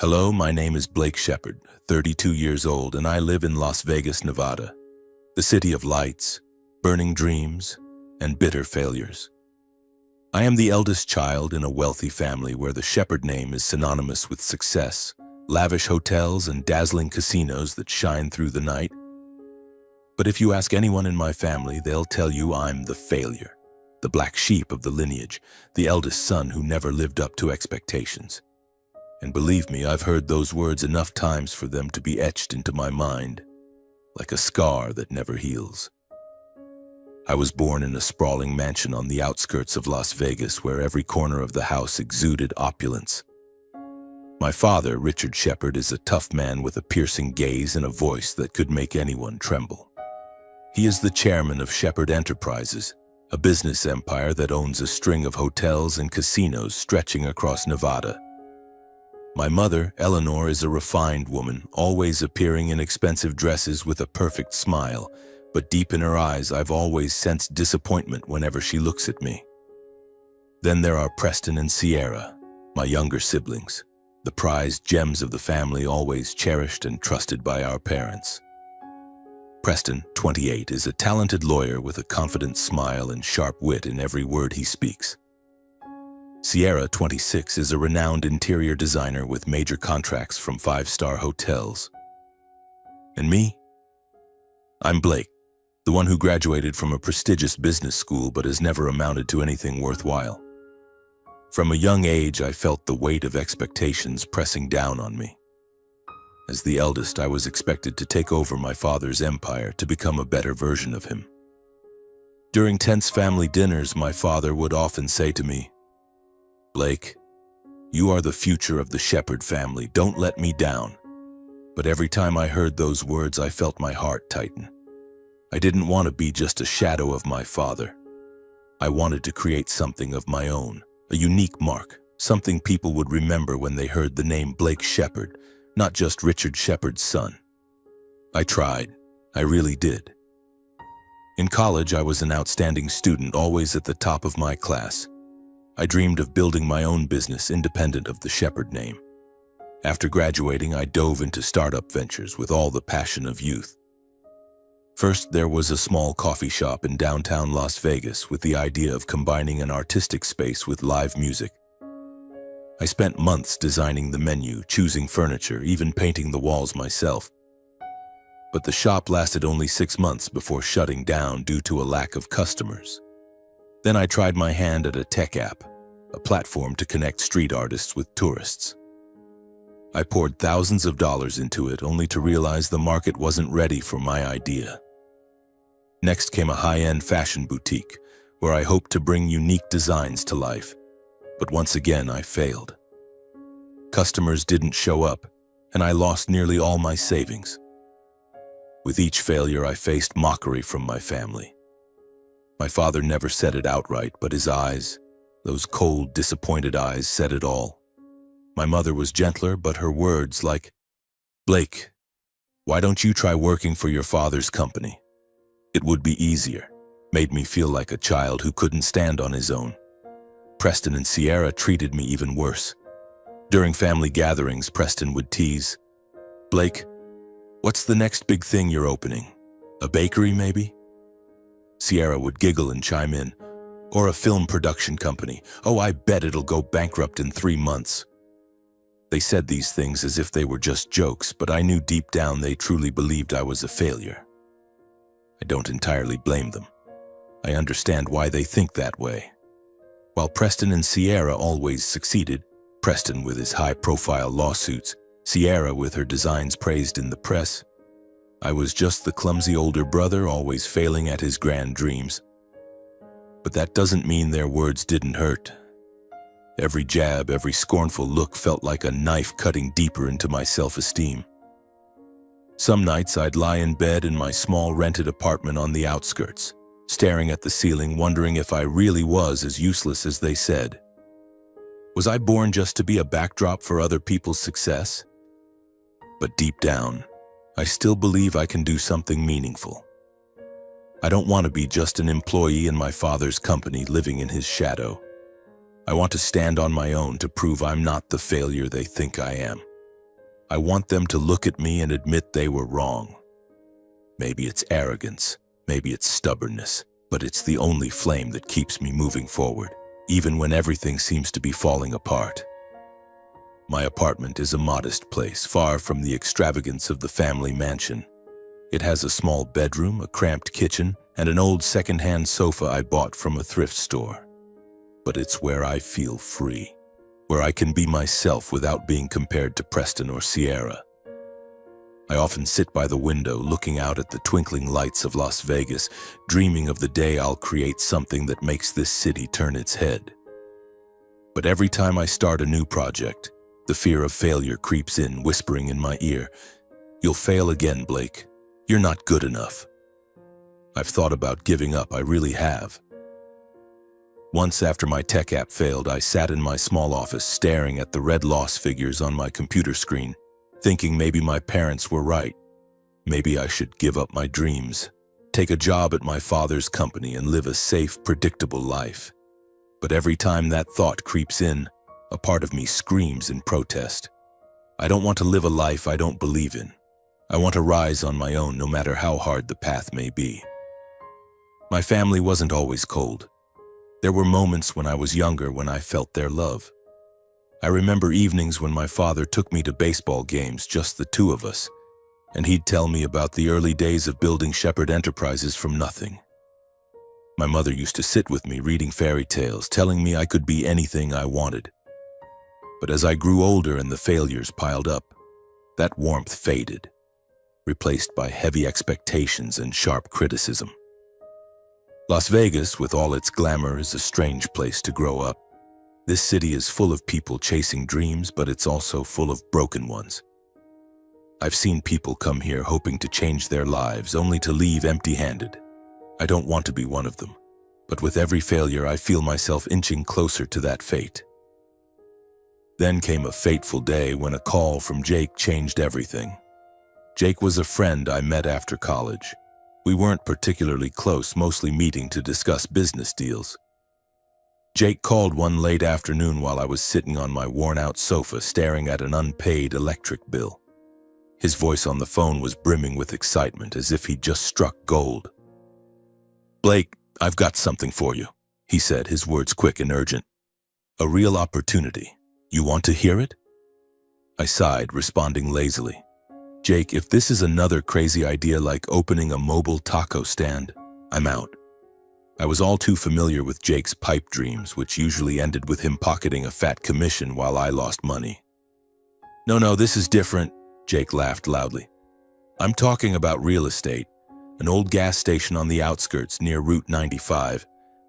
Hello, my name is Blake Shepard, 32 years old, and I live in Las Vegas, Nevada, the city of lights, burning dreams, and bitter failures. I am the eldest child in a wealthy family where the Shepard name is synonymous with success, lavish hotels, and dazzling casinos that shine through the night. But if you ask anyone in my family, they'll tell you I'm the failure, the black sheep of the lineage, the eldest son who never lived up to expectations. And believe me, I've heard those words enough times for them to be etched into my mind, like a scar that never heals. I was born in a sprawling mansion on the outskirts of Las Vegas where every corner of the house exuded opulence. My father, Richard Shepard, is a tough man with a piercing gaze and a voice that could make anyone tremble. He is the chairman of Shepard Enterprises, a business empire that owns a string of hotels and casinos stretching across Nevada. My mother, Eleanor, is a refined woman, always appearing in expensive dresses with a perfect smile, but deep in her eyes I've always sensed disappointment whenever she looks at me. Then there are Preston and Sierra, my younger siblings, the prized gems of the family, always cherished and trusted by our parents. Preston, 28, is a talented lawyer with a confident smile and sharp wit in every word he speaks. Sierra, 26, is a renowned interior designer with major contracts from five-star hotels. And me? I'm Blake, the one who graduated from a prestigious business school but has never amounted to anything worthwhile. From a young age, I felt the weight of expectations pressing down on me. As the eldest, I was expected to take over my father's empire to become a better version of him. During tense family dinners, my father would often say to me, "Blake, you are the future of the Shepard family. Don't let me down." But every time I heard those words, I felt my heart tighten. I didn't want to be just a shadow of my father. I wanted to create something of my own, a unique mark, something people would remember when they heard the name Blake Shepard, not just Richard Shepard's son. I tried. I really did. In college, I was an outstanding student, always at the top of my class. I dreamed of building my own business independent of the Shepard name. After graduating, I dove into startup ventures with all the passion of youth. First, there was a small coffee shop in downtown Las Vegas with the idea of combining an artistic space with live music. I spent months designing the menu, choosing furniture, even painting the walls myself. But the shop lasted only 6 months before shutting down due to a lack of customers. Then I tried my hand at a tech app, a platform to connect street artists with tourists. I poured thousands of dollars into it, only to realize the market wasn't ready for my idea. Next came a high-end fashion boutique, where I hoped to bring unique designs to life. But once again, I failed. Customers didn't show up, and I lost nearly all my savings. With each failure, I faced mockery from my family. My father never said it outright, but his eyes, those cold, disappointed eyes, said it all. My mother was gentler, but her words like, "Blake, why don't you try working for your father's company? It would be easier," made me feel like a child who couldn't stand on his own. Preston and Sierra treated me even worse. During family gatherings, Preston would tease, "Blake, what's the next big thing you're opening? A bakery, maybe?" Sierra would giggle and chime in, "Or a film production company. Oh, I bet it'll go bankrupt in 3 months." They said these things as if they were just jokes, but I knew deep down they truly believed I was a failure. I don't entirely blame them. I understand why they think that way. While Preston and Sierra always succeeded, Preston with his high-profile lawsuits, Sierra with her designs praised in the press, I was just the clumsy older brother always failing at his grand dreams. But that doesn't mean their words didn't hurt. Every jab, every scornful look felt like a knife cutting deeper into my self-esteem. Some nights I'd lie in bed in my small rented apartment on the outskirts, staring at the ceiling, wondering if I really was as useless as they said. Was I born just to be a backdrop for other people's success? But deep down, I still believe I can do something meaningful. I don't want to be just an employee in my father's company living in his shadow. I want to stand on my own to prove I'm not the failure they think I am. I want them to look at me and admit they were wrong. Maybe it's arrogance, maybe it's stubbornness, but it's the only flame that keeps me moving forward, even when everything seems to be falling apart. My apartment is a modest place, far from the extravagance of the family mansion. It has a small bedroom, a cramped kitchen, and an old second-hand sofa I bought from a thrift store. But it's where I feel free, where I can be myself without being compared to Preston or Sierra. I often sit by the window looking out at the twinkling lights of Las Vegas, dreaming of the day I'll create something that makes this city turn its head. But every time I start a new project, the fear of failure creeps in, whispering in my ear, "You'll fail again, Blake. You're not good enough." I've thought about giving up, I really have. Once after my tech app failed, I sat in my small office staring at the red loss figures on my computer screen, thinking maybe my parents were right. Maybe I should give up my dreams, take a job at my father's company and live a safe, predictable life. But every time that thought creeps in, a part of me screams in protest. I don't want to live a life I don't believe in. I want to rise on my own, no matter how hard the path may be. My family wasn't always cold. There were moments when I was younger when I felt their love. I remember evenings when my father took me to baseball games, just the two of us, and he'd tell me about the early days of building Shepherd Enterprises from nothing. My mother used to sit with me reading fairy tales, telling me I could be anything I wanted. But as I grew older and the failures piled up, that warmth faded, replaced by heavy expectations and sharp criticism. Las Vegas, with all its glamour, is a strange place to grow up. This city is full of people chasing dreams, but it's also full of broken ones. I've seen people come here hoping to change their lives, only to leave empty-handed. I don't want to be one of them, but with every failure I feel myself inching closer to that fate. Then came a fateful day when a call from Jake changed everything. Jake was a friend I met after college. We weren't particularly close, mostly meeting to discuss business deals. Jake called one late afternoon while I was sitting on my worn-out sofa staring at an unpaid electric bill. His voice on the phone was brimming with excitement, as if he'd just struck gold. "Blake, I've got something for you," he said, his words quick and urgent. "A real opportunity. You want to hear it?" I sighed, responding lazily. "Jake, if this is another crazy idea like opening a mobile taco stand, I'm out." I was all too familiar with Jake's pipe dreams, which usually ended with him pocketing a fat commission while I lost money. No, this is different," Jake laughed loudly. "I'm talking about real estate, an old gas station on the outskirts near Route 95.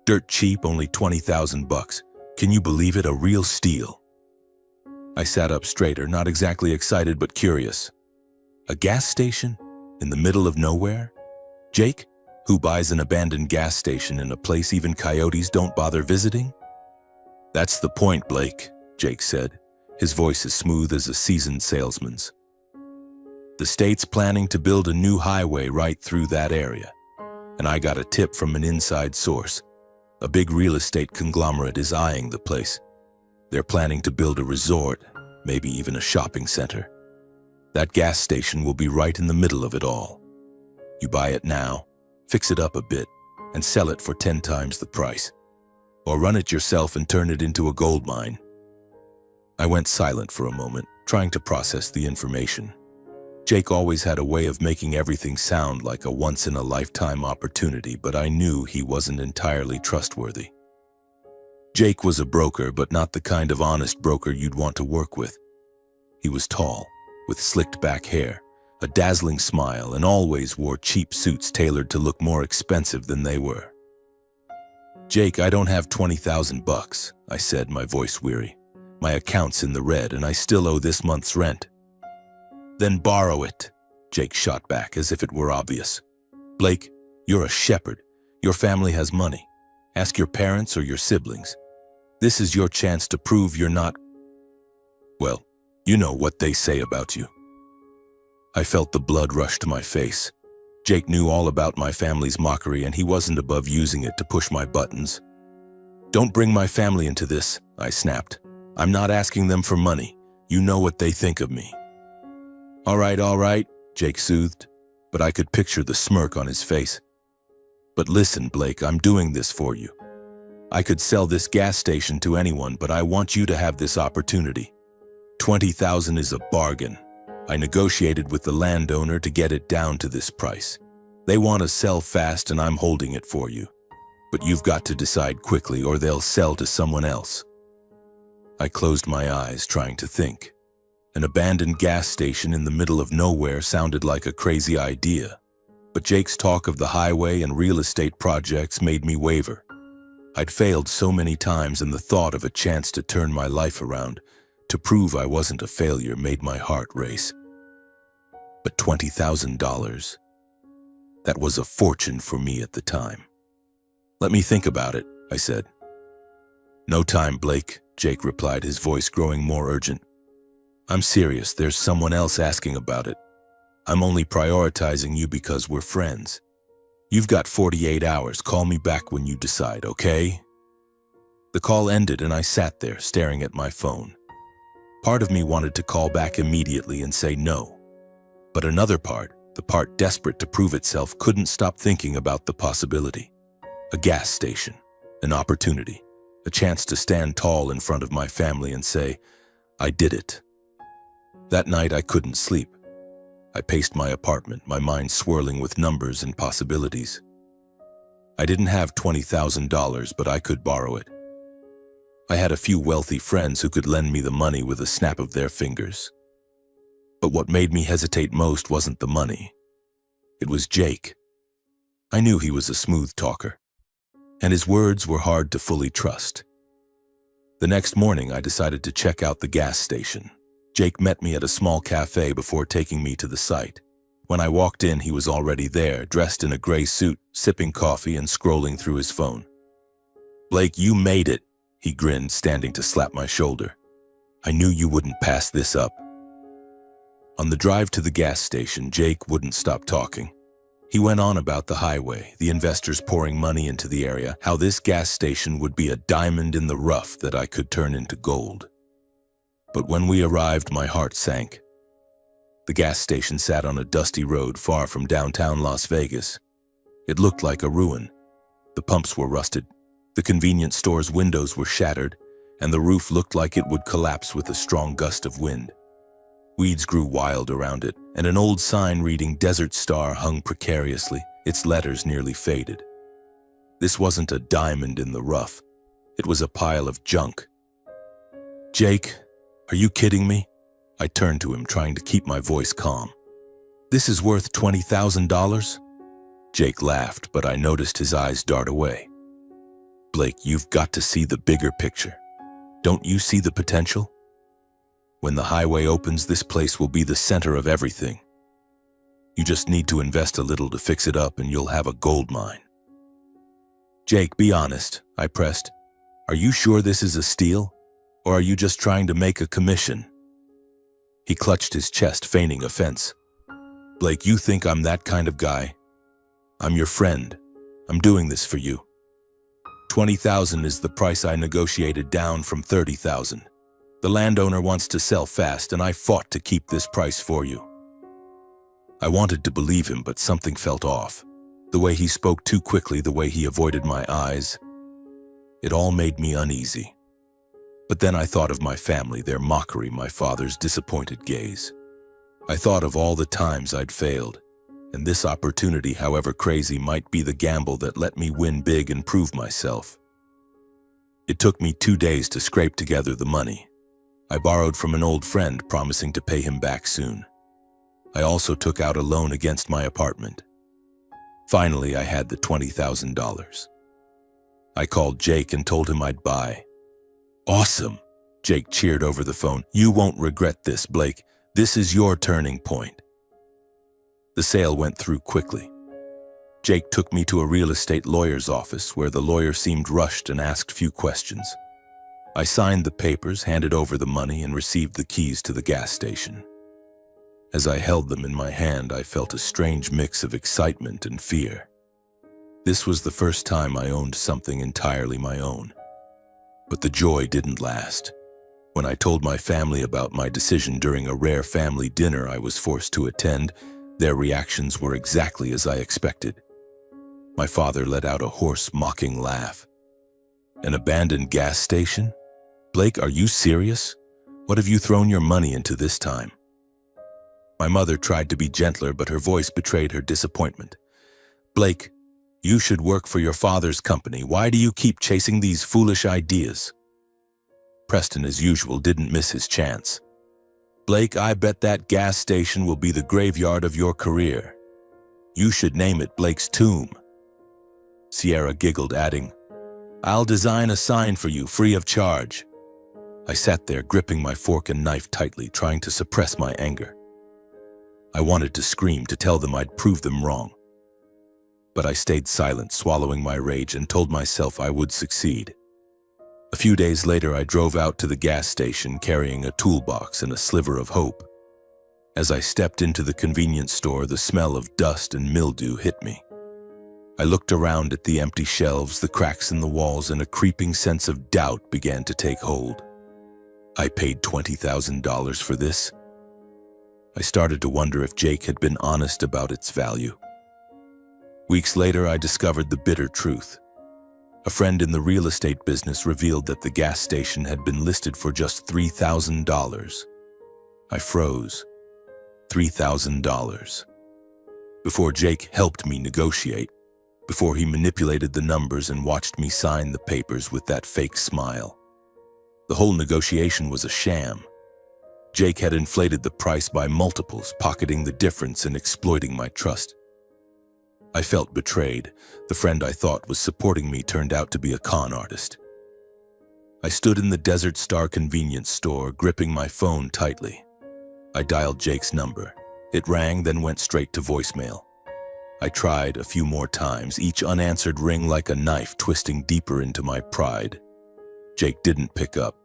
Dirt cheap, only $20,000. Can you believe it? A real steal." I sat up straighter, not exactly excited but curious. A gas station? In the middle of nowhere? Jake? Who buys an abandoned gas station in a place even coyotes don't bother visiting? "That's the point, Blake," Jake said, his voice as smooth as a seasoned salesman's. "The state's planning to build a new highway right through that area, and I got a tip from an inside source. A big real estate conglomerate is eyeing the place. They're planning to build a resort, maybe even a shopping center. That gas station will be right in the middle of it all. You buy it now, fix it up a bit, and sell it for 10 times the price. Or run it yourself and turn it into a gold mine." I went silent for a moment, trying to process the information. Jake always had a way of making everything sound like a once-in-a-lifetime opportunity, but I knew he wasn't entirely trustworthy. Jake was a broker, but not the kind of honest broker you'd want to work with. He was tall, with slicked back hair, a dazzling smile, and always wore cheap suits tailored to look more expensive than they were. "Jake, I don't have $20,000, I said, my voice weary. "My account's in the red, and I still owe this month's rent." "Then borrow it," Jake shot back as if it were obvious. "Blake, you're a shepherd. Your family has money. Ask your parents or your siblings. This is your chance to prove you're not, well, you know what they say about you." I felt the blood rush to my face. Jake knew all about my family's mockery, and he wasn't above using it to push my buttons. "Don't bring my family into this," I snapped. "I'm not asking them for money. You know what they think of me." All right, Jake soothed, but I could picture the smirk on his face. But listen, Blake, I'm doing this for you. I could sell this gas station to anyone, but I want you to have this opportunity. 20,000 is a bargain. I negotiated with the landowner to get it down to this price. They want to sell fast and I'm holding it for you. But you've got to decide quickly or they'll sell to someone else. I closed my eyes, trying to think. An abandoned gas station in the middle of nowhere sounded like a crazy idea. But Jake's talk of the highway and real estate projects made me waver. I'd failed so many times, and the thought of a chance to turn my life around, to prove I wasn't a failure, made my heart race. But $20,000, that was a fortune for me at the time. Let me think about it, I said. No time, Blake, Jake replied, his voice growing more urgent. I'm serious, there's someone else asking about it. I'm only prioritizing you because we're friends. You've got 48 hours, call me back when you decide, okay? The call ended and I sat there staring at my phone. Part of me wanted to call back immediately and say no. But another part, the part desperate to prove itself, couldn't stop thinking about the possibility. A gas station, an opportunity, a chance to stand tall in front of my family and say, I did it. That night I couldn't sleep. I paced my apartment, my mind swirling with numbers and possibilities. I didn't have $20,000, but I could borrow it. I had a few wealthy friends who could lend me the money with a snap of their fingers. But what made me hesitate most wasn't the money. It was Jake. I knew he was a smooth talker, and his words were hard to fully trust. The next morning, I decided to check out the gas station. Jake met me at a small cafe before taking me to the site. When I walked in, he was already there, dressed in a gray suit, sipping coffee and scrolling through his phone. Blake, you made it, he grinned, standing to slap my shoulder. I knew you wouldn't pass this up. On the drive to the gas station, Jake wouldn't stop talking. He went on about the highway, the investors pouring money into the area, how this gas station would be a diamond in the rough that I could turn into gold. But when we arrived, my heart sank. The gas station sat on a dusty road far from downtown Las Vegas. It looked like a ruin. The pumps were rusted, the convenience store's windows were shattered, and the roof looked like it would collapse with a strong gust of wind. Weeds grew wild around it, and an old sign reading Desert Star hung precariously, its letters nearly faded. This wasn't a diamond in the rough. It was a pile of junk. Jake, are you kidding me? I turned to him, trying to keep my voice calm. This is worth $20,000? Jake laughed, but I noticed his eyes dart away. Blake, you've got to see the bigger picture. Don't you see the potential? When the highway opens, this place will be the center of everything. You just need to invest a little to fix it up and you'll have a gold mine. Jake, be honest, I pressed. Are you sure this is a steal? Or are you just trying to make a commission? He clutched his chest, feigning offense. Blake, you think I'm that kind of guy? I'm your friend. I'm doing this for you. $20,000 is the price I negotiated down from $30,000. The landowner wants to sell fast, and I fought to keep this price for you. I wanted to believe him, but something felt off. The way he spoke too quickly, the way he avoided my eyes. It all made me uneasy. But then I thought of my family, their mockery, my father's disappointed gaze. I thought of all the times I'd failed, and this opportunity, however crazy, might be the gamble that let me win big and prove myself. It took me 2 days to scrape together the money. I borrowed from an old friend, promising to pay him back soon. I also took out a loan against my apartment. Finally, I had the $20,000. I called Jake and told him I'd buy. Awesome, Jake cheered over the phone. You won't regret this, Blake. This is your turning point. The sale went through quickly. Jake took me to a real estate lawyer's office where the lawyer seemed rushed and asked few questions. I signed the papers, handed over the money, and received the keys to the gas station. As I held them in my hand, I felt a strange mix of excitement and fear. This was the first time I owned something entirely my own. But the joy didn't last. When I told my family about my decision during a rare family dinner I was forced to attend, their reactions were exactly as I expected. My father let out a hoarse, mocking laugh. An abandoned gas station? Blake, are you serious? What have you thrown your money into this time? My mother tried to be gentler, but her voice betrayed her disappointment. Blake, you should work for your father's company. Why do you keep chasing these foolish ideas? Preston, as usual, didn't miss his chance. Blake, I bet that gas station will be the graveyard of your career. You should name it Blake's Tomb. Sierra giggled, adding, I'll design a sign for you free of charge. I sat there, gripping my fork and knife tightly, trying to suppress my anger. I wanted to scream, to tell them I'd prove them wrong. But I stayed silent, swallowing my rage, and told myself I would succeed. A few days later, I drove out to the gas station carrying a toolbox and a sliver of hope. As I stepped into the convenience store, the smell of dust and mildew hit me. I looked around at the empty shelves, the cracks in the walls, and a creeping sense of doubt began to take hold. I paid $20,000 for this. I started to wonder if Jake had been honest about its value. Weeks later, I discovered the bitter truth. A friend in the real estate business revealed that the gas station had been listed for just $3,000. I froze. $3,000. Before Jake helped me negotiate, before he manipulated the numbers and watched me sign the papers with that fake smile. The whole negotiation was a sham. Jake had inflated the price by multiples, pocketing the difference and exploiting my trust. I felt betrayed. The friend I thought was supporting me turned out to be a con artist. I stood in the Desert Star convenience store, gripping my phone tightly. I dialed Jake's number. It rang, then went straight to voicemail. I tried a few more times, each unanswered ring like a knife twisting deeper into my pride. Jake didn't pick up.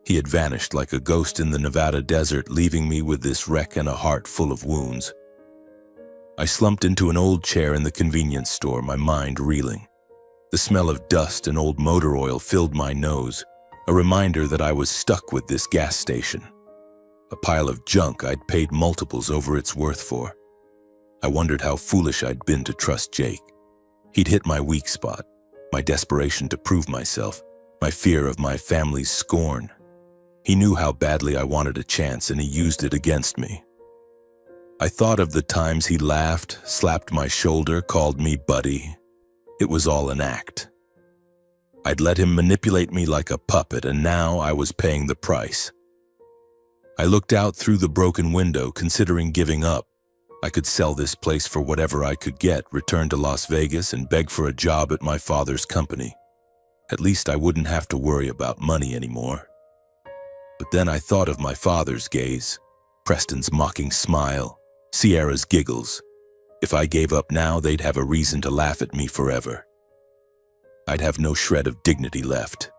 He had vanished like a ghost in the Nevada desert, leaving me with this wreck and a heart full of wounds. I slumped into an old chair in the convenience store, my mind reeling. The smell of dust and old motor oil filled my nose, a reminder that I was stuck with this gas station. A pile of junk I'd paid multiples over its worth for. I wondered how foolish I'd been to trust Jake. He'd hit my weak spot, my desperation to prove myself, my fear of my family's scorn. He knew how badly I wanted a chance, and he used it against me. I thought of the times he laughed, slapped my shoulder, called me buddy. It was all an act. I'd let him manipulate me like a puppet, and now I was paying the price. I looked out through the broken window, considering giving up. I could sell this place for whatever I could get, return to Las Vegas, and beg for a job at my father's company. At least I wouldn't have to worry about money anymore. But then I thought of my father's gaze, Preston's mocking smile, Sierra's giggles. If I gave up now, they'd have a reason to laugh at me forever. I'd have no shred of dignity left.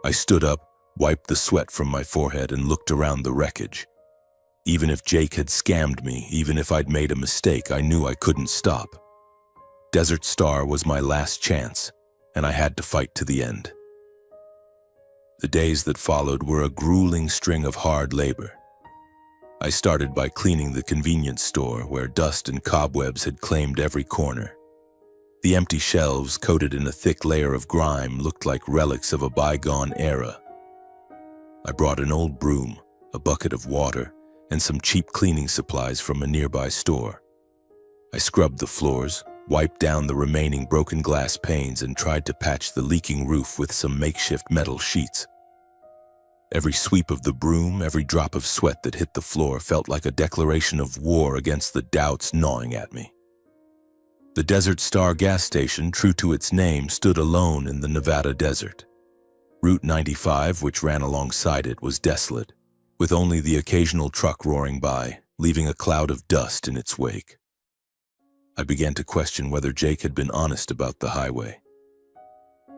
I stood up, wiped the sweat from my forehead, and looked around the wreckage. Even if Jake had scammed me, even if I'd made a mistake, I knew I couldn't stop. Desert Star was my last chance, and I had to fight to the end. The days that followed were a grueling string of hard labor. I started by cleaning the convenience store, where dust and cobwebs had claimed every corner. The empty shelves, coated in a thick layer of grime, looked like relics of a bygone era. I brought an old broom, a bucket of water, and some cheap cleaning supplies from a nearby store. I scrubbed the floors, wiped down the remaining broken glass panes, and tried to patch the leaking roof with some makeshift metal sheets. Every sweep of the broom, every drop of sweat that hit the floor felt like a declaration of war against the doubts gnawing at me. The Desert Star gas station, true to its name, stood alone in the Nevada desert. Route 95, which ran alongside it, was desolate, with only the occasional truck roaring by, leaving a cloud of dust in its wake. I began to question whether Jake had been honest about the highway.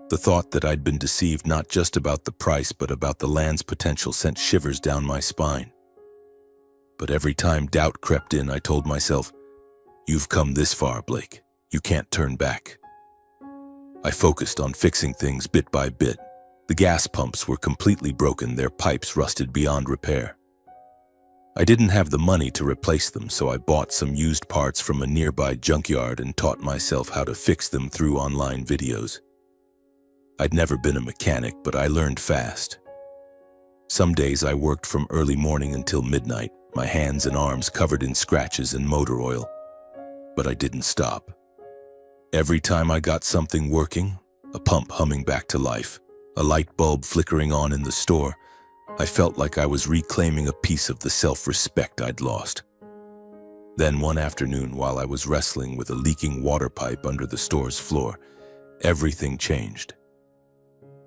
The thought that I'd been deceived not just about the price but about the land's potential sent shivers down my spine. But every time doubt crept in, I told myself, "You've come this far, Blake. You can't turn back." I focused on fixing things bit by bit, The gas pumps were completely broken, their pipes rusted beyond repair. I didn't have the money to replace them, so I bought some used parts from a nearby junkyard and taught myself how to fix them through online videos. I'd never been a mechanic, but I learned fast. Some days I worked from early morning until midnight, my hands and arms covered in scratches and motor oil. But I didn't stop. Every time I got something working, a pump humming back to life, a light bulb flickering on in the store, I felt like I was reclaiming a piece of the self-respect I'd lost. Then one afternoon, while I was wrestling with a leaking water pipe under the store's floor, everything changed.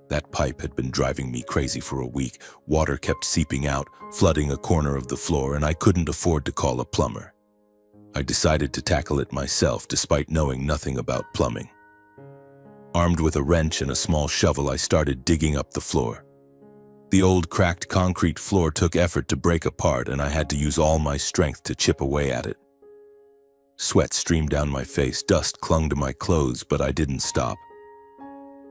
That pipe had been driving me crazy for a week. Water kept seeping out, flooding a corner of the floor, and I couldn't afford to call a plumber. I decided to tackle it myself, despite knowing nothing about plumbing. Armed with a wrench and a small shovel, I started digging up the floor. The old cracked concrete floor took effort to break apart, and I had to use all my strength to chip away at it. Sweat streamed down my face, dust clung to my clothes, but I didn't stop.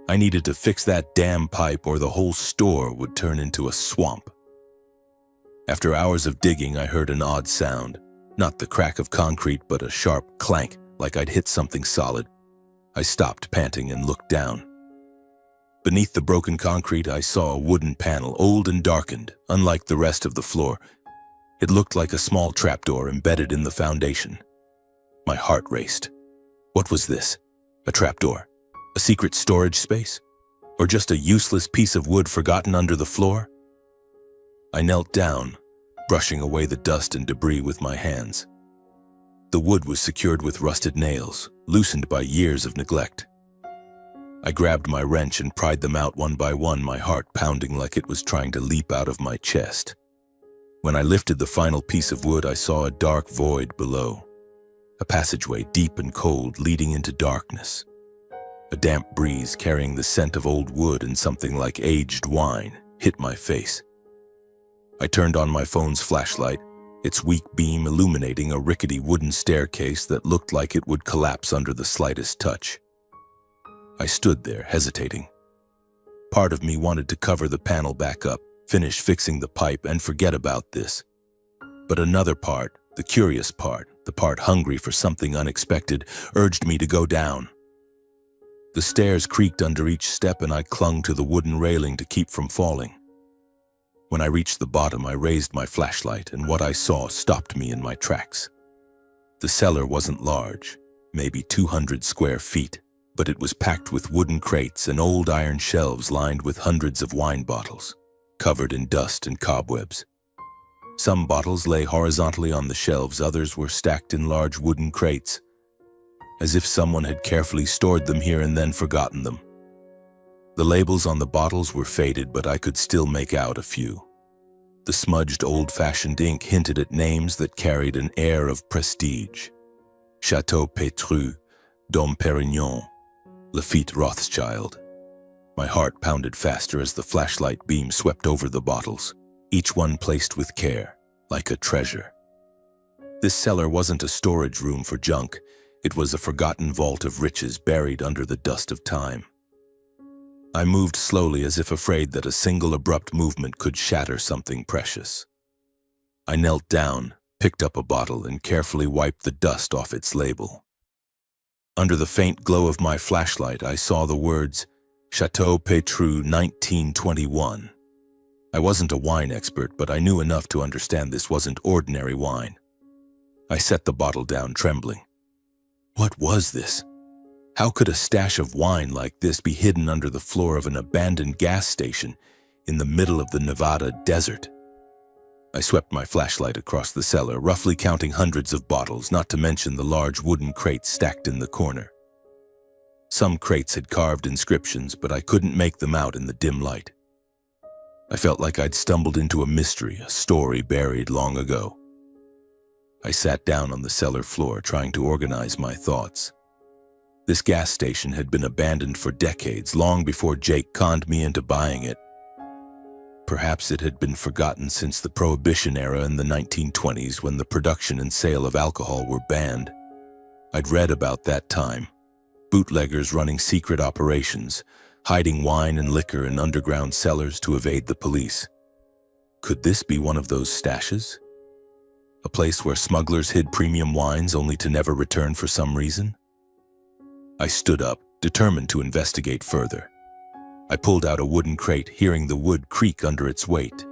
I needed to fix that damn pipe or the whole store would turn into a swamp. After hours of digging, I heard an odd sound. Not the crack of concrete, but a sharp clank, like I'd hit something solid. I stopped, panting, and looked down. Beneath the broken concrete, I saw a wooden panel, old and darkened, unlike the rest of the floor. It looked like a small trapdoor embedded in the foundation. My heart raced. What was this? A trapdoor? A secret storage space? Or just a useless piece of wood forgotten under the floor? I knelt down, brushing away the dust and debris with my hands. The wood was secured with rusted nails, loosened by years of neglect. I grabbed my wrench and pried them out one by one, my heart pounding like it was trying to leap out of my chest. When I lifted the final piece of wood, I saw a dark void below. A passageway, deep and cold, leading into darkness. A damp breeze carrying the scent of old wood and something like aged wine hit my face. I turned on my phone's flashlight, its weak beam illuminating a rickety wooden staircase that looked like it would collapse under the slightest touch. I stood there, hesitating. Part of me wanted to cover the panel back up, finish fixing the pipe, and forget about this. But another part, the curious part, the part hungry for something unexpected, urged me to go down. The stairs creaked under each step, and I clung to the wooden railing to keep from falling. When I reached the bottom, I raised my flashlight, and what I saw stopped me in my tracks. The cellar wasn't large, maybe 200 square feet, but it was packed with wooden crates and old iron shelves lined with hundreds of wine bottles, covered in dust and cobwebs. Some bottles lay horizontally on the shelves, others were stacked in large wooden crates, as if someone had carefully stored them here and then forgotten them. The labels on the bottles were faded, but I could still make out a few. The smudged old-fashioned ink hinted at names that carried an air of prestige. Chateau Pétrus, Dom Pérignon, Lafite Rothschild. My heart pounded faster as the flashlight beam swept over the bottles, each one placed with care, like a treasure. This cellar wasn't a storage room for junk. It was a forgotten vault of riches buried under the dust of time. I moved slowly, as if afraid that a single abrupt movement could shatter something precious. I knelt down, picked up a bottle, and carefully wiped the dust off its label. Under the faint glow of my flashlight, I saw the words, Chateau Pétrus 1921. I wasn't a wine expert, but I knew enough to understand this wasn't ordinary wine. I set the bottle down, trembling. What was this? How could a stash of wine like this be hidden under the floor of an abandoned gas station in the middle of the Nevada desert? I swept my flashlight across the cellar, roughly counting hundreds of bottles, not to mention the large wooden crates stacked in the corner. Some crates had carved inscriptions, but I couldn't make them out in the dim light. I felt like I'd stumbled into a mystery, a story buried long ago. I sat down on the cellar floor, trying to organize my thoughts. This gas station had been abandoned for decades, long before Jake conned me into buying it. Perhaps it had been forgotten since the Prohibition era in the 1920s, when the production and sale of alcohol were banned. I'd read about that time. Bootleggers running secret operations, hiding wine and liquor in underground cellars to evade the police. Could this be one of those stashes? A place where smugglers hid premium wines only to never return for some reason? I stood up, determined to investigate further. I pulled out a wooden crate, hearing the wood creak under its weight.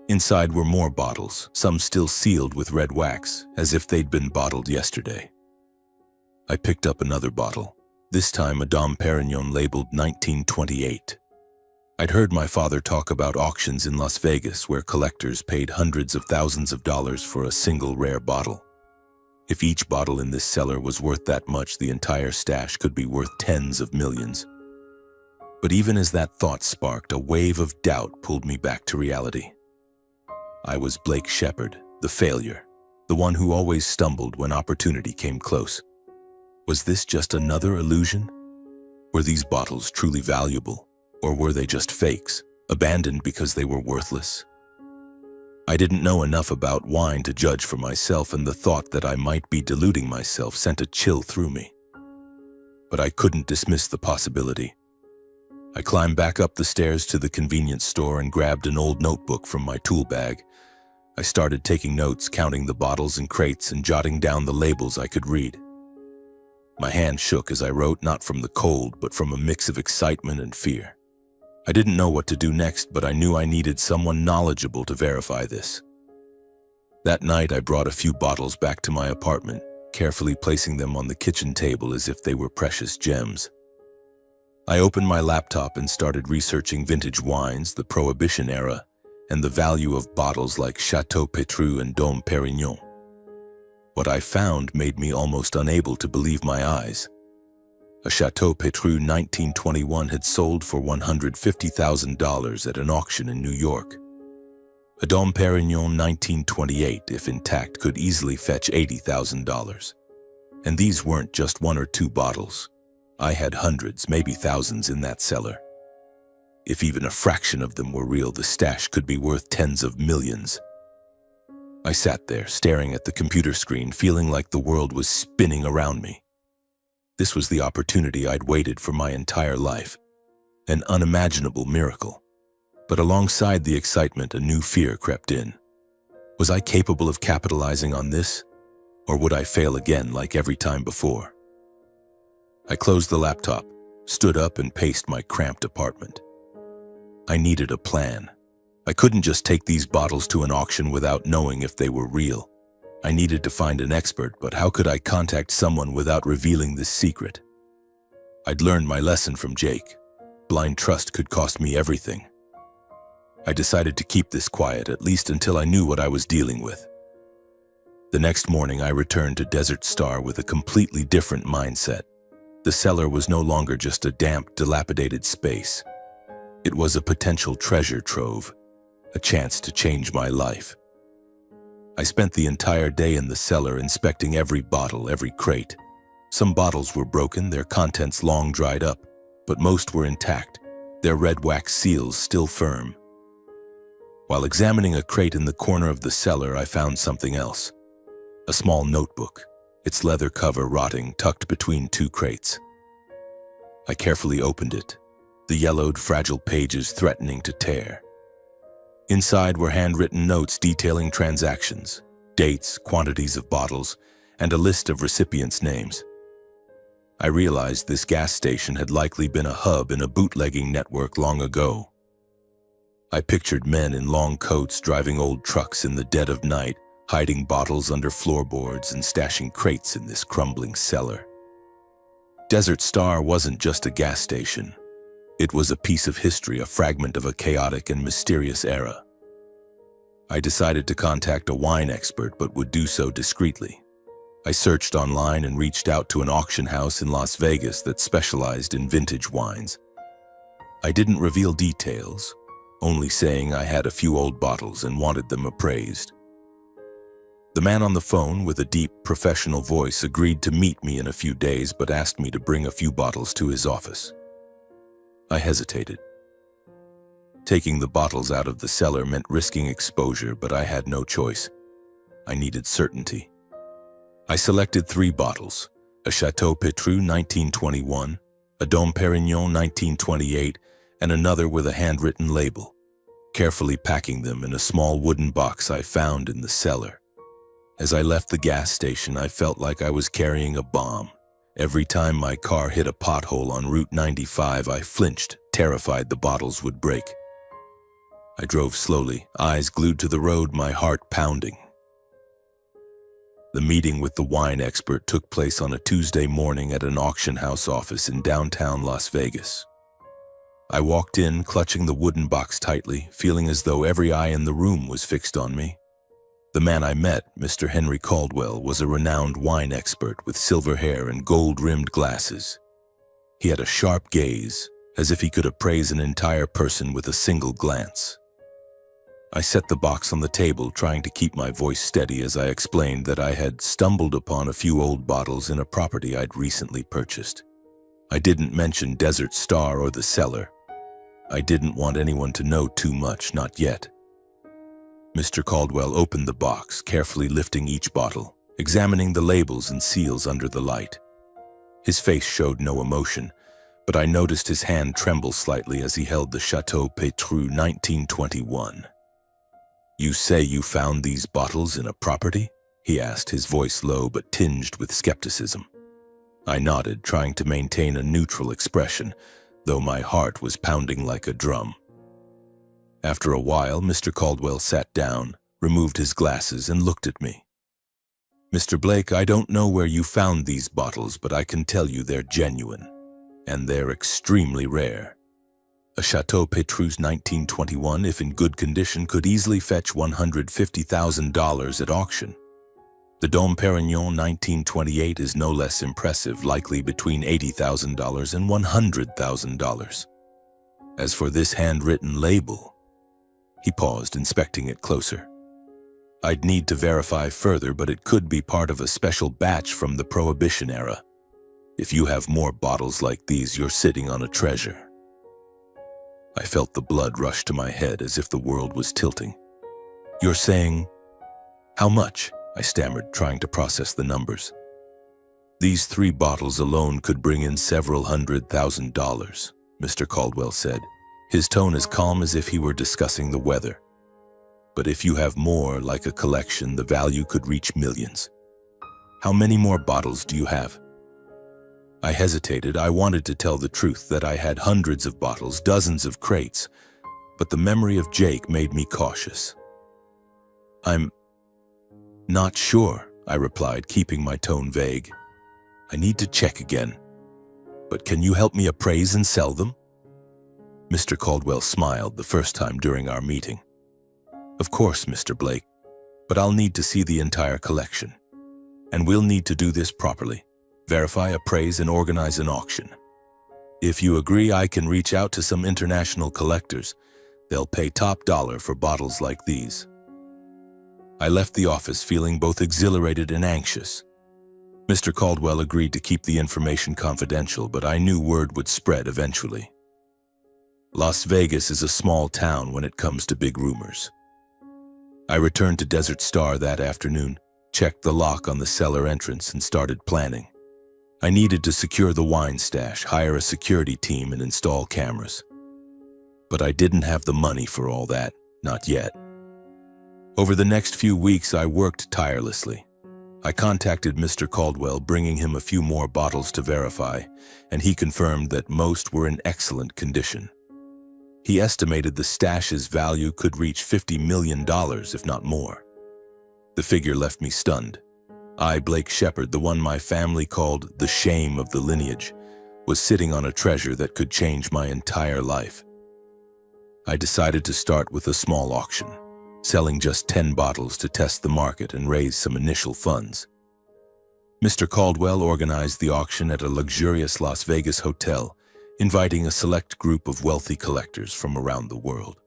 Inside were more bottles, some still sealed with red wax, as if they'd been bottled yesterday. I picked up another bottle, this time a Dom Perignon labeled 1928. I'd heard my father talk about auctions in Las Vegas where collectors paid hundreds of thousands of dollars for a single rare bottle. If each bottle in this cellar was worth that much, the entire stash could be worth tens of millions. But even as that thought sparked, a wave of doubt pulled me back to reality. I was Blake Shepard, the failure, the one who always stumbled when opportunity came close. Was this just another illusion? Were these bottles truly valuable, or were they just fakes, abandoned because they were worthless? I didn't know enough about wine to judge for myself, and the thought that I might be deluding myself sent a chill through me. But I couldn't dismiss the possibility. I climbed back up the stairs to the convenience store and grabbed an old notebook from my tool bag. I started taking notes, counting the bottles and crates and jotting down the labels I could read. My hand shook as I wrote, not from the cold, but from a mix of excitement and fear. I didn't know what to do next, but I knew I needed someone knowledgeable to verify this. That night, I brought a few bottles back to my apartment, carefully placing them on the kitchen table as if they were precious gems. I opened my laptop and started researching vintage wines, the Prohibition era, and the value of bottles like Chateau Petrus and Dom Perignon. What I found made me almost unable to believe my eyes. A Chateau Petrus 1921 had sold for $150,000 at an auction in New York. A Dom Perignon 1928, if intact, could easily fetch $80,000. And these weren't just one or two bottles. I had hundreds, maybe thousands in that cellar. If even a fraction of them were real, the stash could be worth tens of millions. I sat there, staring at the computer screen, feeling like the world was spinning around me. This was the opportunity I'd waited for my entire life, an unimaginable miracle. But alongside the excitement, a new fear crept in. Was I capable of capitalizing on this, or would I fail again like every time before? I closed the laptop, stood up, and paced my cramped apartment. I needed a plan. I couldn't just take these bottles to an auction without knowing if they were real. I needed to find an expert, but how could I contact someone without revealing this secret? I'd learned my lesson from Jake. Blind trust could cost me everything. I decided to keep this quiet, at least until I knew what I was dealing with. The next morning, I returned to Desert Star with a completely different mindset. The cellar was no longer just a damp, dilapidated space. It was a potential treasure trove, a chance to change my life. I spent the entire day in the cellar inspecting every bottle, every crate. Some bottles were broken, their contents long dried up, but most were intact, their red wax seals still firm. While examining a crate in the corner of the cellar, I found something else. A small notebook, its leather cover rotting, tucked between two crates. I carefully opened it, the yellowed, fragile pages threatening to tear. Inside were handwritten notes detailing transactions, dates, quantities of bottles, and a list of recipients' names. I realized this gas station had likely been a hub in a bootlegging network long ago. I pictured men in long coats driving old trucks in the dead of night, hiding bottles under floorboards and stashing crates in this crumbling cellar. Desert Star wasn't just a gas station. It was a piece of history, a fragment of a chaotic and mysterious era. I decided to contact a wine expert, but would do so discreetly. I searched online and reached out to an auction house in Las Vegas that specialized in vintage wines. I didn't reveal details, only saying I had a few old bottles and wanted them appraised. The man on the phone, with a deep, professional voice, agreed to meet me in a few days, but asked me to bring a few bottles to his office. I hesitated. Taking the bottles out of the cellar meant risking exposure, but I had no choice. I needed certainty. I selected 3 bottles, a Chateau Petrus 1921, a Dom Perignon 1928, and another with a handwritten label, carefully packing them in a small wooden box I found in the cellar. As I left the gas station, I felt like I was carrying a bomb. Every time my car hit a pothole on Route 95, I flinched, terrified the bottles would break. I drove slowly, eyes glued to the road, my heart pounding. The meeting with the wine expert took place on a Tuesday morning at an auction house office in downtown Las Vegas. I walked in, clutching the wooden box tightly, feeling as though every eye in the room was fixed on me. The man I met, Mr. Henry Caldwell, was a renowned wine expert with silver hair and gold-rimmed glasses. He had a sharp gaze, as if he could appraise an entire person with a single glance. I set the box on the table, trying to keep my voice steady as I explained that I had stumbled upon a few old bottles in a property I'd recently purchased. I didn't mention Desert Star or the cellar. I didn't want anyone to know too much, not yet. Mr. Caldwell opened the box, carefully lifting each bottle, examining the labels and seals under the light. His face showed no emotion, but I noticed his hand tremble slightly as he held the Chateau Petrus 1921. "You say you found these bottles in a property?" he asked, his voice low but tinged with skepticism. I nodded, trying to maintain a neutral expression, though my heart was pounding like a drum. After a while, Mr. Caldwell sat down, removed his glasses, and looked at me. "Mr. Blake, I don't know where you found these bottles, but I can tell you they're genuine, and they're extremely rare. A Chateau Petrus 1921, if in good condition, could easily fetch $150,000 at auction. The Dom Perignon 1928 is no less impressive, likely between $80,000 and $100,000. As for this handwritten label," he paused, inspecting it closer. "I'd need to verify further, but it could be part of a special batch from the Prohibition era. If you have more bottles like these, you're sitting on a treasure." I felt the blood rush to my head as if the world was tilting. "You're saying, how much?" I stammered, trying to process the numbers. "These 3 bottles alone could bring in several $100,000, Mr. Caldwell said, his tone as calm as if he were discussing the weather. "But if you have more, like a collection, the value could reach millions. How many more bottles do you have?" I hesitated. I wanted to tell the truth, that I had hundreds of bottles, dozens of crates, but the memory of Jake made me cautious. "I'm not sure," I replied, keeping my tone vague. "I need to check again. But can you help me appraise and sell them?" Mr. Caldwell smiled the first time during our meeting. "Of course, Mr. Blake, but I'll need to see the entire collection. And we'll need to do this properly. Verify, appraise, and organize an auction. If you agree, I can reach out to some international collectors. They'll pay top dollar for bottles like these." I left the office feeling both exhilarated and anxious. Mr. Caldwell agreed to keep the information confidential, but I knew word would spread eventually. Las Vegas is a small town when it comes to big rumors. I returned to Desert Star that afternoon, checked the lock on the cellar entrance, and started planning. I needed to secure the wine stash, hire a security team, and install cameras. But I didn't have the money for all that, not yet. Over the next few weeks, I worked tirelessly. I contacted Mr. Caldwell, bringing him a few more bottles to verify, and he confirmed that most were in excellent condition. He estimated the stash's value could reach $50 million, if not more. The figure left me stunned. I, Blake Shepard, the one my family called the shame of the lineage, was sitting on a treasure that could change my entire life. I decided to start with a small auction, selling just 10 bottles to test the market and raise some initial funds. Mr. Caldwell organized the auction at a luxurious Las Vegas hotel, inviting a select group of wealthy collectors from around the world.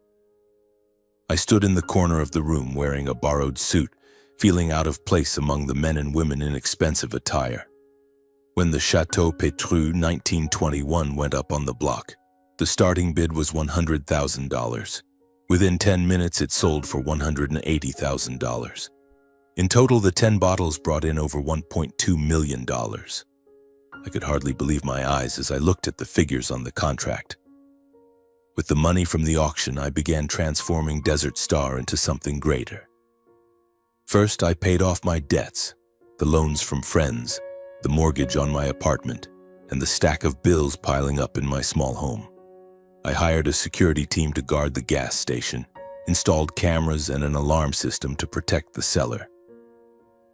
I stood in the corner of the room wearing a borrowed suit, feeling out of place among the men and women in expensive attire. When the Chateau Petrus 1921 went up on the block, the starting bid was $100,000. Within 10 minutes, it sold for $180,000. In total, the 10 bottles brought in over $1.2 million. I could hardly believe my eyes as I looked at the figures on the contract. With the money from the auction, I began transforming Desert Star into something greater. First, I paid off my debts, the loans from friends, the mortgage on my apartment, and the stack of bills piling up in my small home. I hired a security team to guard the gas station, installed cameras and an alarm system to protect the cellar.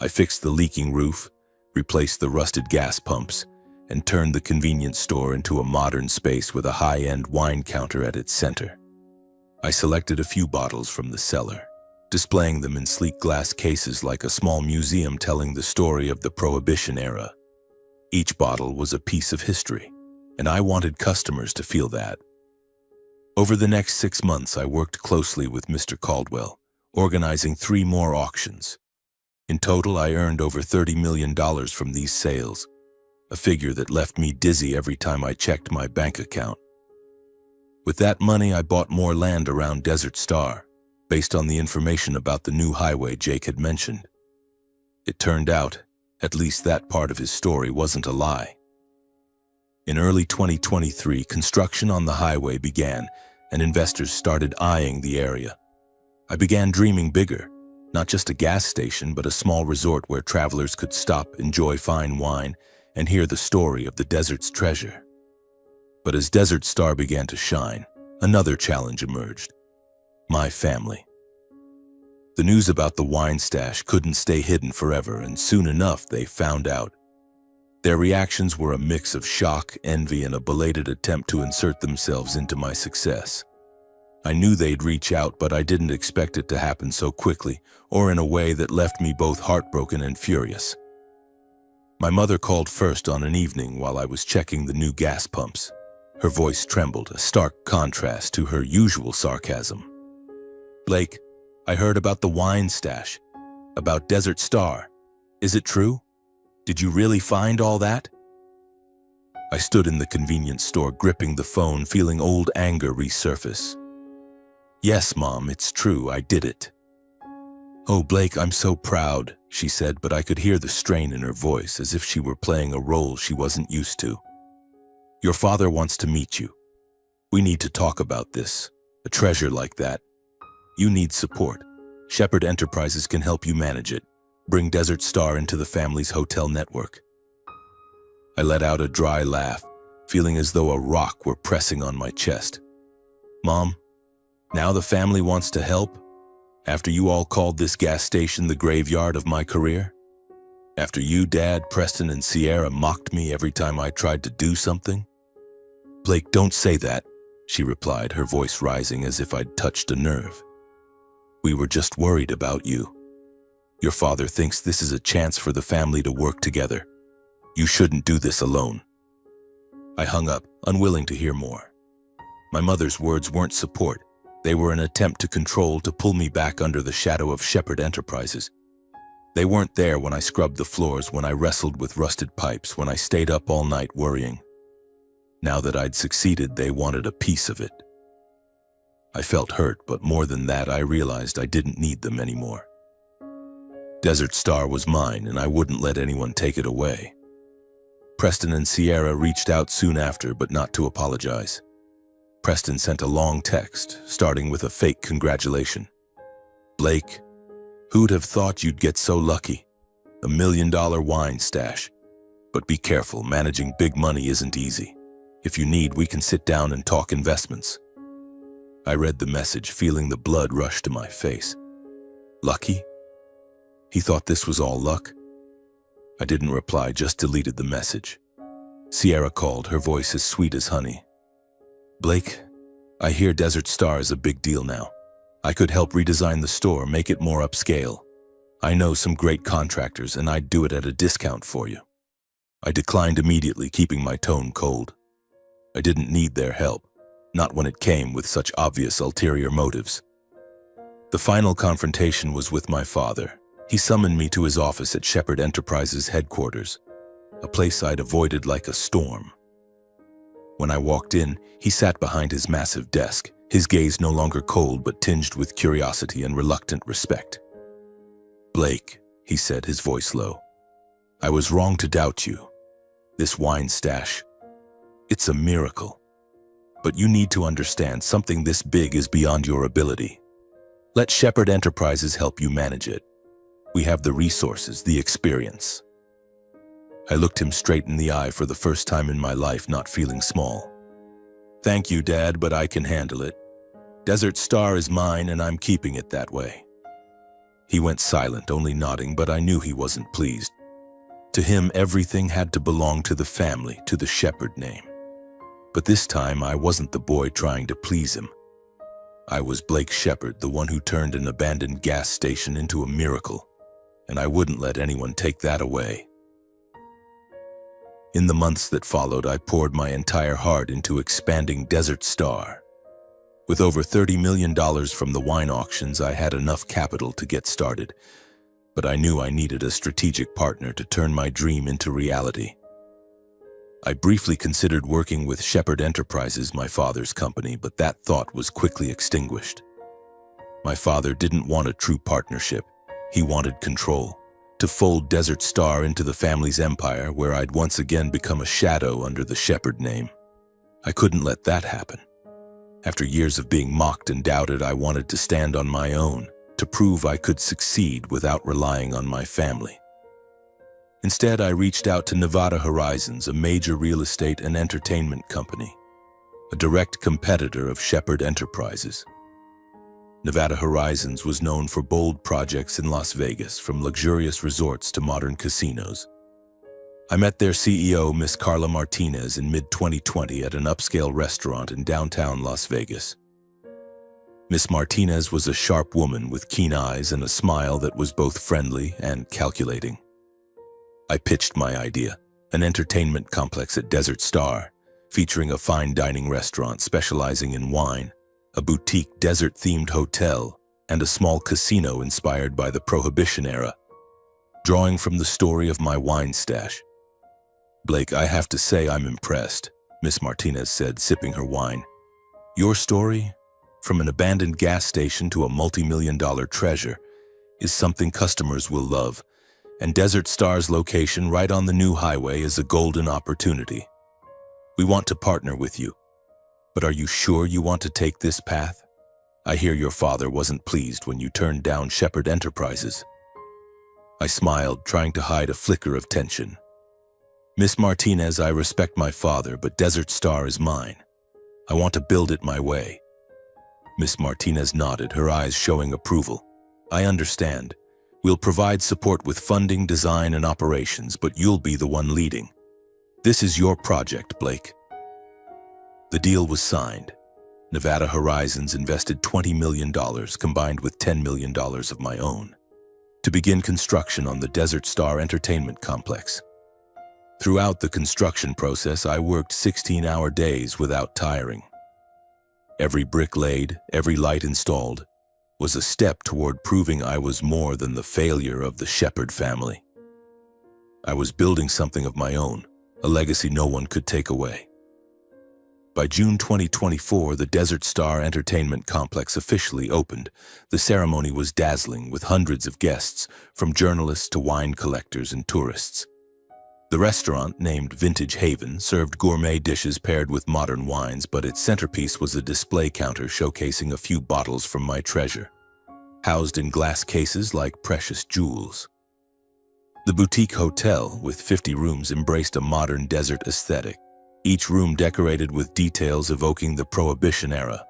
I fixed the leaking roof, replaced the rusted gas pumps, and turned the convenience store into a modern space with a high-end wine counter at its center. I selected a few bottles from the cellar, displaying them in sleek glass cases like a small museum telling the story of the Prohibition era. Each bottle was a piece of history, and I wanted customers to feel that. Over the next 6 months, I worked closely with Mr. Caldwell, organizing 3 more auctions. In total, I earned over $30 million from these sales, a figure that left me dizzy every time I checked my bank account. With that money, I bought more land around Desert Star, based on the information about the new highway Jake had mentioned. It turned out, at least that part of his story wasn't a lie. In early 2023, construction on the highway began, and investors started eyeing the area. I began dreaming bigger, not just a gas station, but a small resort where travelers could stop, enjoy fine wine, and hear the story of the desert's treasure. But as Desert Star began to shine, another challenge emerged: my family. The news about the wine stash couldn't stay hidden forever, and soon enough they found out. Their reactions were a mix of shock, envy, and a belated attempt to insert themselves into my success. I knew they'd reach out, but I didn't expect it to happen so quickly, or in a way that left me both heartbroken and furious. My mother called first on an evening while I was checking the new gas pumps. Her voice trembled, a stark contrast to her usual sarcasm. "Blake, I heard about the wine stash, about Desert Star. Is it true? Did you really find all that?" I stood in the convenience store, gripping the phone, feeling old anger resurface. "Yes, Mom, it's true, I did it." "Oh, Blake, I'm so proud," she said, but I could hear the strain in her voice, as if she were playing a role she wasn't used to. "Your father wants to meet you. We need to talk about this. A treasure like that. You need support. Shepherd Enterprises can help you manage it. Bring Desert Star into the family's hotel network." I let out a dry laugh, feeling as though a rock were pressing on my chest. "Mom, now the family wants to help? After you all called this gas station the graveyard of my career? After you, Dad, Preston, and Sierra mocked me every time I tried to do something?" "Blake, don't say that," she replied, her voice rising as if I'd touched a nerve. "We were just worried about you. Your father thinks this is a chance for the family to work together. You shouldn't do this alone." I hung up, unwilling to hear more. My mother's words weren't support. They were an attempt to control, to pull me back under the shadow of Shepherd Enterprises. They weren't there when I scrubbed the floors, when I wrestled with rusted pipes, when I stayed up all night worrying. Now that I'd succeeded, they wanted a piece of it. I felt hurt, but more than that, I realized I didn't need them anymore. Desert Star was mine, and I wouldn't let anyone take it away. Preston and Sierra reached out soon after, but not to apologize. Preston sent a long text, starting with a fake congratulation. "Blake, who'd have thought you'd get so lucky? $1 million wine stash. But be careful, managing big money isn't easy. If you need, we can sit down and talk investments." I read the message, feeling the blood rush to my face. Lucky? He thought this was all luck? I didn't reply, just deleted the message. Sierra called, her voice as sweet as honey. "Blake, I hear Desert Star is a big deal now. I could help redesign the store, make it more upscale. I know some great contractors, and I'd do it at a discount for you." I declined immediately, keeping my tone cold. I didn't need their help, not when it came with such obvious ulterior motives. The final confrontation was with my father. He summoned me to his office at Shepherd Enterprises headquarters, a place I'd avoided like a storm. When I walked in, he sat behind his massive desk, his gaze no longer cold but tinged with curiosity and reluctant respect. "Blake," he said, his voice low, "I was wrong to doubt you. This wine stash, it's a miracle. But you need to understand something this big is beyond your ability. Let Shepherd Enterprises help you manage it. We have the resources, the experience. I looked him straight in the eye for the first time in my life, not feeling small. Thank you, Dad, but I can handle it. Desert Star is mine and I'm keeping it that way. He went silent, only nodding, but I knew he wasn't pleased. To him, everything had to belong to the family, to the Shepherd name. But this time, I wasn't the boy trying to please him. I was Blake Shepherd, the one who turned an abandoned gas station into a miracle, and I wouldn't let anyone take that away. In the months that followed, I poured my entire heart into expanding Desert Star. With over $30 million from the wine auctions, I had enough capital to get started, but I knew I needed a strategic partner to turn my dream into reality. I briefly considered working with Shepherd Enterprises, my father's company, but that thought was quickly extinguished. My father didn't want a true partnership. He wanted control, to fold Desert Star into the family's empire where I'd once again become a shadow under the Shepherd name. I couldn't let that happen. After years of being mocked and doubted, I wanted to stand on my own, to prove I could succeed without relying on my family. Instead, I reached out to Nevada Horizons, a major real estate and entertainment company, a direct competitor of Shepherd Enterprises. Nevada Horizons was known for bold projects in Las Vegas, from luxurious resorts to modern casinos. I met their CEO, Miss Carla Martinez, in mid-2020 at an upscale restaurant in downtown Las Vegas. Miss Martinez was a sharp woman with keen eyes and a smile that was both friendly and calculating. I pitched my idea, an entertainment complex at Desert Star, featuring a fine dining restaurant specializing in wine, a boutique desert-themed hotel, and a small casino inspired by the Prohibition era, drawing from the story of my wine stash. Blake, I have to say I'm impressed, Miss Martinez said, sipping her wine. Your story, from an abandoned gas station to a multi-million-dollar treasure, is something customers will love. And Desert Star's location right on the new highway is a golden opportunity. We want to partner with you. But are you sure you want to take this path? I hear your father wasn't pleased when you turned down Shepherd Enterprises. I smiled, trying to hide a flicker of tension. Miss Martinez, I respect my father, but Desert Star is mine. I want to build it my way. Miss Martinez nodded, her eyes showing approval. I understand. We'll provide support with funding, design, and operations, but you'll be the one leading. This is your project, Blake. The deal was signed. Nevada Horizons invested $20 million, combined with $10 million of my own, to begin construction on the Desert Star Entertainment Complex. Throughout the construction process, I worked 16-hour days without tiring. Every brick laid, every light installed, was a step toward proving I was more than the failure of the Shepherd family. I was building something of my own, a legacy no one could take away. By June 2024, the Desert Star Entertainment Complex officially opened. The ceremony was dazzling, with hundreds of guests, from journalists to wine collectors and tourists. The restaurant, named Vintage Haven, served gourmet dishes paired with modern wines, but its centerpiece was a display counter showcasing a few bottles from my treasure, housed in glass cases like precious jewels. The boutique hotel, with 50 rooms, embraced a modern desert aesthetic, each room decorated with details evoking the Prohibition era.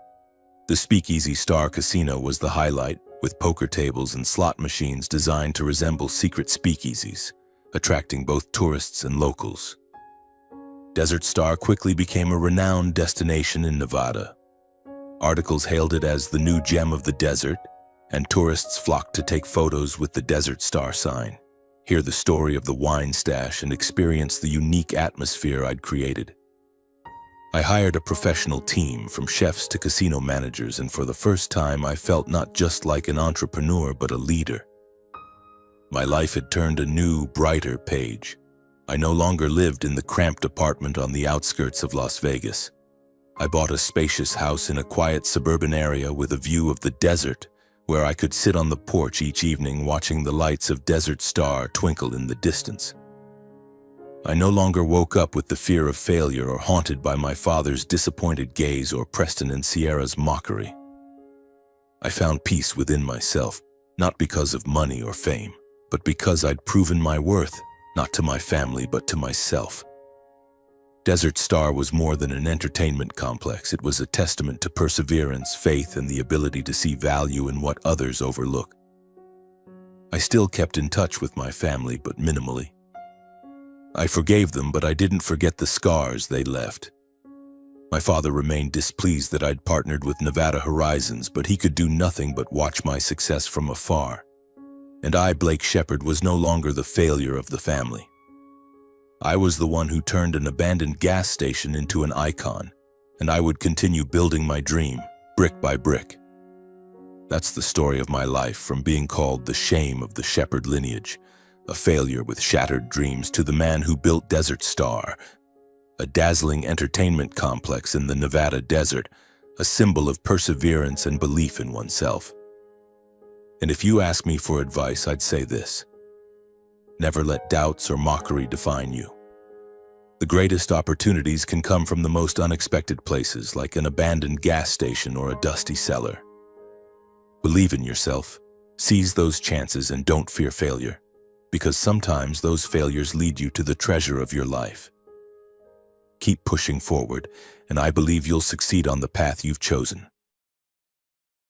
The Speakeasy Star Casino was the highlight, with poker tables and slot machines designed to resemble secret speakeasies, attracting both tourists and locals. Desert Star quickly became a renowned destination in Nevada. Articles hailed it as the new gem of the desert, and tourists flocked to take photos with the Desert Star sign, hear the story of the wine stash, and experience the unique atmosphere I'd created. I hired a professional team, from chefs to casino managers, and for the first time I felt not just like an entrepreneur but a leader. My life had turned a new, brighter page. I no longer lived in the cramped apartment on the outskirts of Las Vegas. I bought a spacious house in a quiet suburban area with a view of the desert, where I could sit on the porch each evening watching the lights of Desert Star twinkle in the distance. I no longer woke up with the fear of failure or haunted by my father's disappointed gaze or Preston and Sierra's mockery. I found peace within myself, not because of money or fame, but because I'd proven my worth, not to my family but to myself. Desert Star was more than an entertainment complex. It was a testament to perseverance, faith, and the ability to see value in what others overlook. I still kept in touch with my family, but minimally. I forgave them, but I didn't forget the scars they left. My father remained displeased that I'd partnered with Nevada Horizons, but he could do nothing but watch my success from afar. And I, Blake Shepard, was no longer the failure of the family. I was the one who turned an abandoned gas station into an icon, and I would continue building my dream, brick by brick. That's the story of my life, from being called the shame of the Shepard lineage, a failure with shattered dreams, to the man who built Desert Star, a dazzling entertainment complex in the Nevada desert, a symbol of perseverance and belief in oneself. And if you ask me for advice, I'd say this: never let doubts or mockery define you. The greatest opportunities can come from the most unexpected places, like an abandoned gas station or a dusty cellar. Believe in yourself, seize those chances, and don't fear failure, because sometimes those failures lead you to the treasure of your life. Keep pushing forward, and I believe you'll succeed on the path you've chosen.